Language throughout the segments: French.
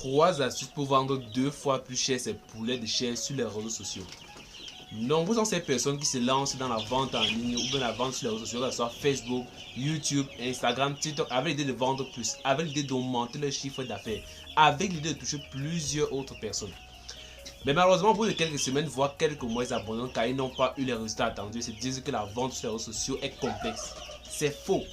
3 astuces pour vendre 2 fois plus cher ses poulets de chair sur les réseaux sociaux. Nombreuses sont ces personnes qui se lancent dans la vente en ligne ou bien la vente sur les réseaux sociaux, que ce soit Facebook, YouTube, Instagram, TikTok, avec l'idée de vendre plus, avec l'idée d'augmenter leur chiffre d'affaires, avec l'idée de toucher plusieurs autres personnes. Mais malheureusement, au bout de quelques semaines, voire quelques mois, ils abandonnent car ils n'ont pas eu les résultats attendus. Ils se disent que la vente sur les réseaux sociaux est complexe. C'est faux.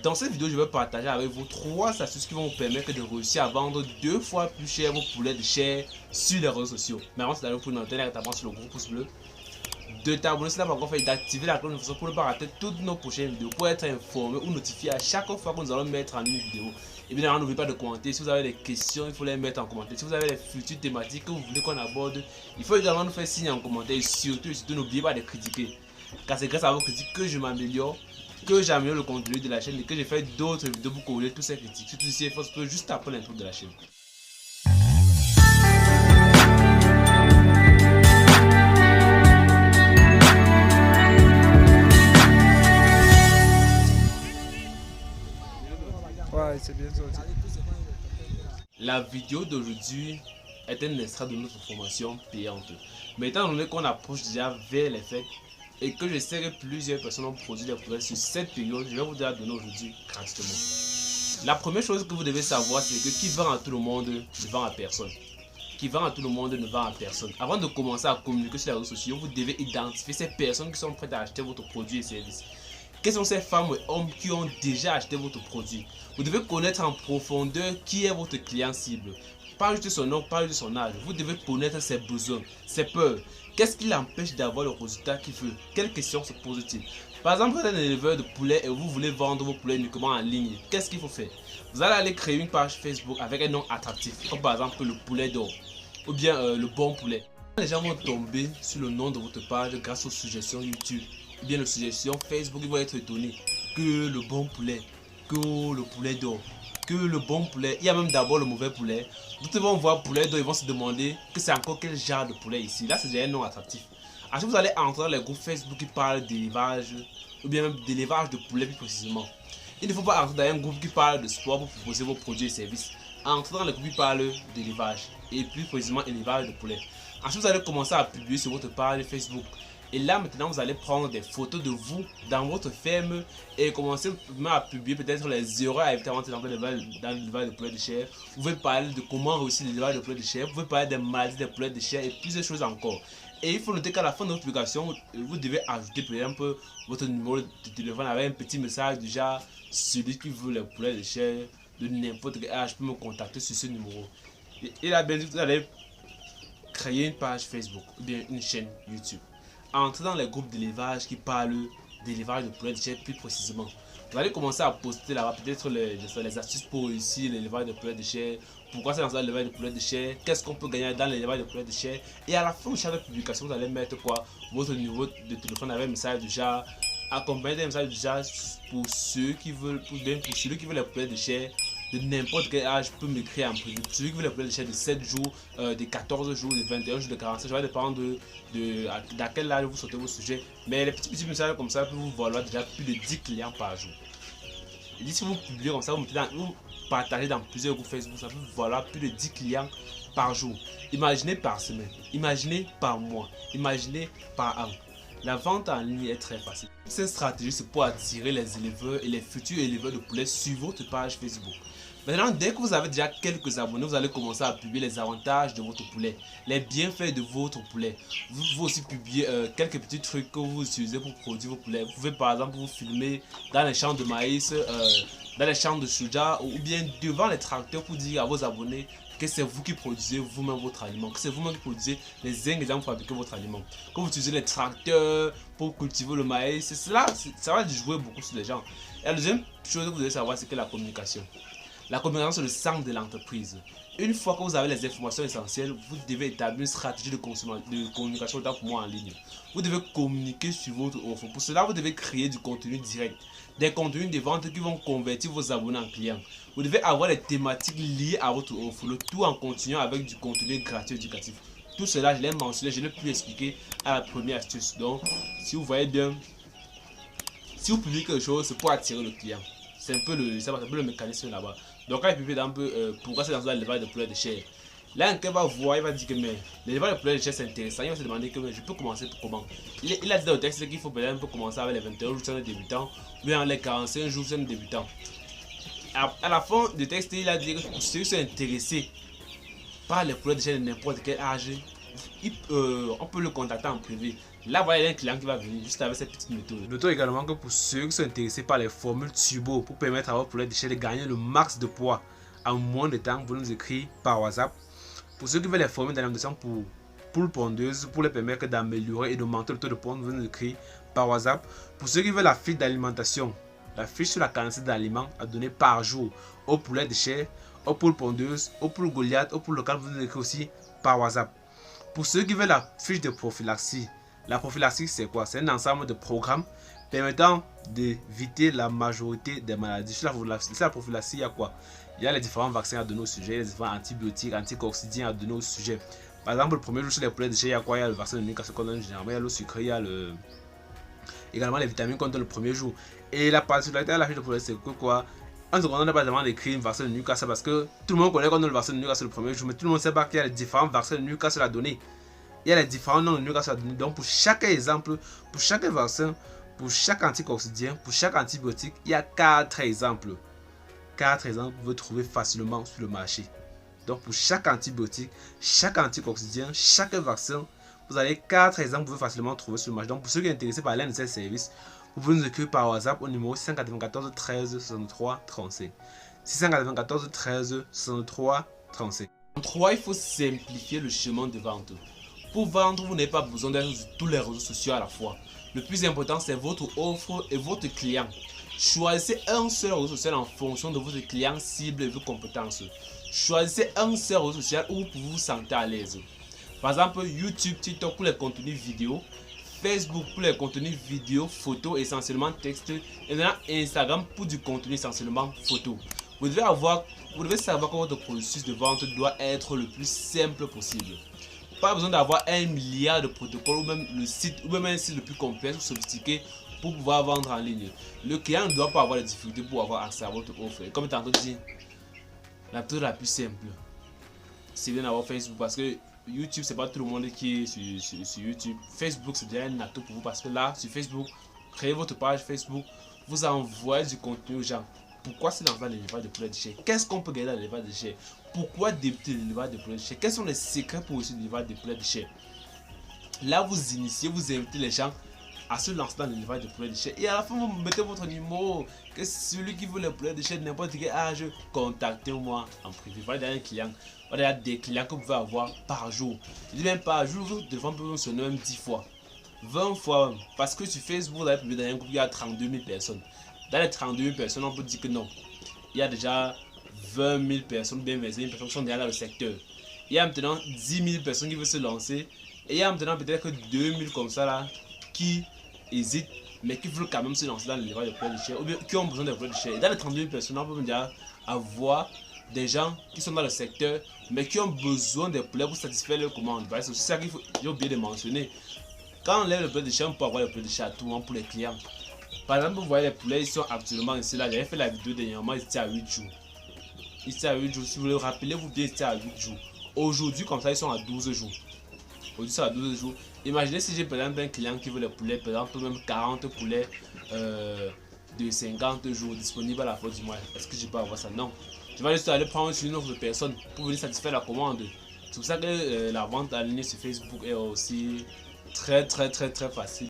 Dans cette vidéo, je vais partager avec vous 3 astuces qui vont vous permettre de réussir à vendre 2 fois plus cher vos poulets de chair sur les réseaux sociaux. Mais avant, c'est d'aller pour une antenne et t'abonner sur le gros pouce bleu, de t'abonner si tu n'as pas encore fait, d'activer la cloche de notification pour ne pas rater toutes nos prochaines vidéos, pour être informé ou notifié à chaque fois que nous allons mettre en ligne une vidéo. Et bien, n'oubliez pas de commenter. Si vous avez des questions, il faut les mettre en commentaire. Si vous avez des futures thématiques que vous voulez qu'on aborde, il faut également nous faire signe en commentaire. Et surtout, n'oubliez pas de critiquer. Car c'est grâce à vos critiques que je m'améliore, que j'améliore le contenu de la chaîne et que j'ai fait d'autres vidéos pour corriger toutes ces critiques. Surtout si c'est faux, juste après l'intro de la chaîne. Ouais, c'est bien sorti. La vidéo d'aujourd'hui est un extrait de notre formation payante. Mais étant donné qu'on approche déjà vers les fêtes et que je sais que plusieurs personnes ont produit des projets sur cette période, je vais vous la donner aujourd'hui gratuitement. La première chose que vous devez savoir, c'est que qui vend à tout le monde ne vend à personne. Qui vend à tout le monde ne vend à personne. Avant de commencer à communiquer sur les réseaux sociaux, vous devez identifier ces personnes qui sont prêtes à acheter votre produit et service. Quelles sont ces femmes et hommes qui ont déjà acheté votre produit? Vous devez connaître en profondeur qui est votre client cible. Pas juste son nom, pas juste son âge. Vous devez connaître ses besoins, ses peurs. Qu'est-ce qui l'empêche d'avoir le résultat qu'il veut? Quelles questions se pose-t-il? Par exemple, vous êtes un éleveur de poulets et vous voulez vendre vos poulets uniquement en ligne. Qu'est-ce qu'il faut faire? Vous allez aller créer une page Facebook avec un nom attractif, comme par exemple le poulet d'or ou bien le bon poulet. Les gens vont tomber sur le nom de votre page grâce aux suggestions YouTube ou bien les suggestions Facebook. Ils vont être étonnés que le bon poulet, que le poulet d'or, que le bon poulet, il y a même d'abord le mauvais poulet. D'autres vont voir poulet d'or, ils vont se demander que c'est encore quel genre de poulet ici. Là, c'est déjà un nom attractif. Ensuite, vous allez entrer dans les groupes Facebook qui parlent d'élevage ou bien même d'élevage de poulet plus précisément. Il ne faut pas entrer dans un groupe qui parle de sport pour proposer vos produits et services. Entrez dans les groupes qui parlent d'élevage et plus précisément élevage de poulet. Ensuite, vous allez commencer à publier sur votre page Facebook. Et là, maintenant, vous allez prendre des photos de vous dans votre ferme et commencer à publier peut-être les erreurs à éviter avant de dans l'élevage de poulet de chair. Vous pouvez parler de comment réussir l'élevage de poulet de chair. Vous pouvez parler des maladies des poulets de chair et plusieurs choses encore. Et il faut noter qu'à la fin de votre publication, vous devez ajouter par exemple votre numéro de téléphone avec un petit message du genre celui qui veut les poulets de chair de n'importe quel âge peut me contacter sur ce numéro. Et là, bien sûr, vous allez créer une page Facebook ou bien une chaîne YouTube. Entrez dans les groupes d'élevage qui parlent d'élevage de poulets de chair plus précisément. Vous allez commencer à poster là-bas peut-être les astuces pour réussir l'élevage de poulets de chair. Pourquoi c'est dans l'élevage de poulets de chair? Qu'est-ce qu'on peut gagner dans l'élevage de poulets de chair? Et à la fin de chaque publication, vous allez mettre quoi? Votre numéro de téléphone avec un message du genre, accompagné d'un message du genre pour ceux qui veulent, pour celui qui veut les poulets de chair de n'importe quel âge peut m'écrire en privé. Celui qui veut les poulets de chair de 7 jours, de 14 jours, de 21 jours, de 45 jours, ça va dépendre d'à quel âge vous sortez vos sujets. Mais les petits messages comme ça peuvent vous valoir déjà plus de 10 clients par jour. Et si vous publiez comme ça, vous partagez dans plusieurs groupes Facebook, ça peut vous valoir plus de 10 clients par jour. Imaginez par semaine, imaginez par mois, imaginez par an. La vente en ligne est très facile. Cette stratégie, c'est pour attirer les éleveurs et les futurs éleveurs de poulets sur votre page Facebook. Maintenant, dès que vous avez déjà quelques abonnés, vous allez commencer à publier les avantages de votre poulet, les bienfaits de votre poulet. Vous pouvez aussi publier quelques petits trucs que vous utilisez pour produire vos poulets. Vous pouvez par exemple vous filmer dans les champs de maïs, dans les champs de soja ou bien devant les tracteurs pour dire à vos abonnés que c'est vous qui produisez vous-même votre aliment, que c'est vous-même qui produisez les ingrédients pour fabriquer votre aliment. Quand vous utilisez les tracteurs pour cultiver le maïs, ça va jouer beaucoup sur les gens. Et la deuxième chose que vous devez savoir, c'est que la communication. La communication, c'est le sang de l'entreprise. Une fois que vous avez les informations essentielles, vous devez établir une stratégie de communication autant pour moi en ligne. Vous devez communiquer sur votre offre. Pour cela, vous devez créer du contenu direct. Des contenus de vente qui vont convertir vos abonnés en clients. Vous devez avoir des thématiques liées à votre offre. Le tout en continuant avec du contenu gratuit éducatif. Tout cela, je l'ai mentionné, je l'ai pu expliquer à la première astuce. Donc, si vous voyez bien, si vous publiez quelque chose, c'est pour attirer le client. C'est un peu le mécanisme là-bas. Donc quand il publie un peu pourquoi c'est dans l'élevage de poulet de chair. Là, un va voir, il va dire que mais l'élevage de poulet de chair c'est intéressant. Il va se demander que mais, je peux commencer pour comment. Il a dit dans le texte qu'il faut peut-être un peu commencer avec les 21 jours c'est un débutant, ou bien les 45 jours c'est un débutant. À la fin du texte, il a dit que pour ceux qui sont intéressés par les poulets de chair de n'importe quel âge, on peut le contacter en privé. Là, voilà, il y a un client qui va venir juste avec cette petite méthode. Notons également que pour ceux qui sont intéressés par les formules turbo pour permettre à votre poulet de chair de gagner le max de poids en moins de temps, vous nous écrivez par WhatsApp. Pour ceux qui veulent les formules d'alimentation pour poules pondeuses, pour les permettre d'améliorer et d'augmenter le taux de ponte, vous nous écrivez par WhatsApp. Pour ceux qui veulent la fiche d'alimentation, la fiche sur la quantité d'aliments à donner par jour aux poulets de chair, aux poules pondeuses, aux poules Goliath, aux poules locales, vous nous écrivez aussi par WhatsApp. Pour ceux qui veulent la fiche de prophylaxie, la prophylaxie c'est quoi? C'est un ensemble de programmes permettant d'éviter la majorité des maladies. Sur la prophylaxie, il y a quoi? Il y a les différents vaccins à donner au sujet, les différents antibiotiques, anticoccidiens à donner au sujet. Par exemple, le premier jour sur les poulets de chair, il y a quoi? Il y a le vaccin de Newcastle qu'on donne généralement, il y a l'eau sucrée, il y a également les vitamines qu'on donne le premier jour. Et la particularité de la fiche de poulet, c'est que quoi? En secondaire, on n'a pas demandé d'écrire un vaccin de Newcastle parce que tout le monde connaît qu'on donne le vaccin de Newcastle le premier jour, mais tout le monde ne sait pas qu'il y a les différents vaccins de Newcastle à donner. Il y a les différents noms de Newcastle à donner. Donc, pour chaque exemple, pour chaque vaccin, pour chaque anticoccidien, pour chaque antibiotique, il y a 4 exemples. 4 exemples que vous pouvez trouver facilement sur le marché. Donc, pour chaque antibiotique, chaque anticoccidien, chaque vaccin, vous avez 4 exemples que vous pouvez facilement trouver sur le marché. Donc, pour ceux qui sont intéressés par l'un de ces services, vous pouvez nous écrire par WhatsApp au numéro 694 13 63 35. 694 13 63 35. En 3, il faut simplifier le chemin de vente. Pour vendre, vous n'avez pas besoin d'être sur tous les réseaux sociaux à la fois. Le plus important, c'est votre offre et votre client. Choisissez un seul réseau social en fonction de votre client cible et vos compétences. Choisissez un seul réseau social où vous vous sentez à l'aise. Par exemple, YouTube, TikTok pour les contenus vidéo, Facebook pour les contenus vidéo, photos, essentiellement texte, et maintenant Instagram pour du contenu essentiellement photo. Vous devez savoir que votre processus de vente doit être le plus simple possible. Pas besoin d'avoir 1 milliard de protocoles ou même le site ou même un site le plus complexe ou sophistiqué pour pouvoir vendre en ligne. Le client ne doit pas avoir de difficultés pour avoir accès à votre offre. Et comme tantôt dit, la méthode la plus simple, c'est bien d'avoir Facebook parce que YouTube, c'est pas tout le monde qui est sur YouTube. Facebook, c'est déjà un atout pour vous parce que là, sur Facebook, créez votre page Facebook, vous envoyez du contenu aux gens. Pourquoi c'est dans l'élevage de poulet de chair? Qu'est-ce qu'on peut gagner dans l'élevage de chair? Pourquoi débuter l'élevage de poulet de chair? Quels sont les secrets pour réussir l'élevage de poulet de chair? Là, vous initiez, vous invitez les gens à se lancer dans l'élevage de poulet de chair. Et à la fin, vous mettez votre numéro. Que celui qui veut le poulet de chair de n'importe quel âge, contactez-moi en privé. Voilà un client. Voilà des clients que vous pouvez avoir par jour. Je dis même par jour, vous devez sonner même 10 fois. 20 fois. Parce que sur Facebook, vous avez publié dans un groupe, il y a 32 000 personnes. Dans les 32 000 personnes, on peut dire que non. Il y a déjà 20 000 personnes, bien 20 000 personnes qui sont déjà dans le secteur. Il y a maintenant 10 000 personnes qui veulent se lancer. Et il y a maintenant peut-être que 2 000 comme ça là qui hésitent, mais qui veulent quand même se lancer dans l'élevage de poulet de chair, ou bien qui ont besoin de poulet de chair. Et dans les 32 000 personnes, on peut déjà avoir des gens qui sont dans le secteur, mais qui ont besoin de poulets pour satisfaire leurs commandes. C'est aussi ça qu'il faut oublier de mentionner. Quand on lève le poulet de chair, on peut avoir le poulet de chair à tout moment pour les clients. Par exemple, vous voyez les poulets, ils sont actuellement ici là. J'avais fait la vidéo dernièrement, ils étaient à 8 jours. Ils étaient à 8 jours. Si vous le rappelez, vous dites ils étaient à 8 jours. Aujourd'hui, comme ça, ils sont à 12 jours. Aujourd'hui, ils sont à 12 jours. Imaginez si j'ai par exemple un client qui veut les poulets, par exemple, même 40 poulets de 50 jours disponibles à la fin du mois. Est-ce que je peux avoir ça? Non. Je vais juste aller prendre une autre personne pour venir satisfaire la commande. C'est pour ça que la vente en ligne sur Facebook est aussi très facile.